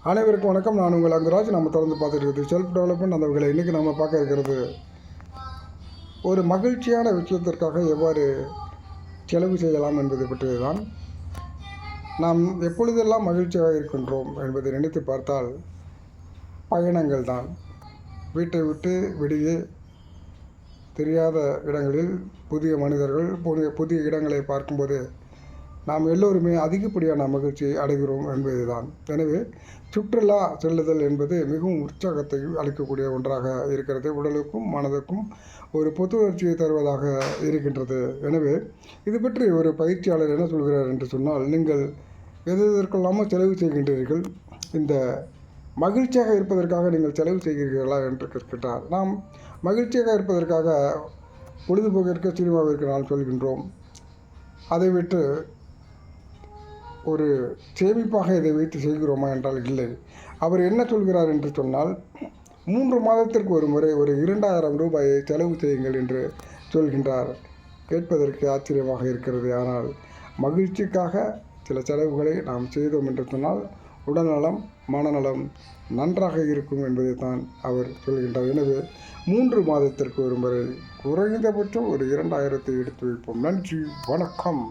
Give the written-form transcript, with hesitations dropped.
அனைவருக்கும் வணக்கம். நான் உங்கள் அங்கராஜ். நம்ம தொடர்ந்து பார்த்துட்டு இருக்கிறது செல்ஃப் டெவலப்மெண்ட். அந்த வகையில் இன்றைக்கி நம்ம பார்க்க இருக்கிறது ஒரு மகிழ்ச்சியான விஷயத்திற்காக எவ்வாறு செலவு செய்யலாம் என்பதை பற்றி தான். நாம் எப்பொழுதெல்லாம் மகிழ்ச்சியாக இருக்கின்றோம் என்பதை நினைத்து பார்த்தால் பயணங்கள் தான். வீட்டை விட்டு வெளியே தெரியாத இடங்களில் புதிய மனிதர்கள் புதிய இடங்களை பார்க்கும்போது நாம் எல்லோருமே அதிகப்படியான மகிழ்ச்சி அடைகிறோம் என்பதுதான். எனவே சுற்றுலா செல்லுதல் என்பது மிகவும் உற்சாகத்தை அளிக்கக்கூடிய ஒன்றாக இருக்கிறது. உடலுக்கும் மனதுக்கும் ஒரு புத்துணர்ச்சியை தருவதாக இருக்கின்றது. எனவே இது பற்றி ஒரு பயிற்சியாளர் என்ன சொல்கிறார் என்று சொன்னால், நீங்கள் எதற்கெல்லாமல் செலவு செய்கின்றீர்கள், இந்த மகிழ்ச்சியாக இருப்பதற்காக நீங்கள் செலவு செய்கிறீர்களா என்று கேட்கின்றார். நாம் மகிழ்ச்சியாக இருப்பதற்காக பொழுதுபோக்கிற்கு சினிமாவிற்கு நாம் சொல்கின்றோம். அதை விட்டு ஒரு சேமிப்பாக இதை வைத்து செய்கிறோமா என்றால் இல்லை. அவர் என்ன சொல்கிறார் என்று சொன்னால், 3 மாதத்திற்கு ஒரு முறை ஒரு 2000 ரூபாயை செலவு செய்யுங்கள் என்று சொல்கின்றார். கேட்பதற்கு ஆச்சரியமாக இருக்கிறது. ஆனால் மகிழ்ச்சிக்காக சில செலவுகளை நாம் செய்தோம் என்று சொன்னால் உடல்நலம் மனநலம் நன்றாக இருக்கும் என்பதை தான் அவர் சொல்கின்றார். எனவே 3 மாதத்திற்கு ஒரு முறை குறைந்தபட்சம் ஒரு 2000 எடுத்து வைப்போம். நன்றி, வணக்கம்.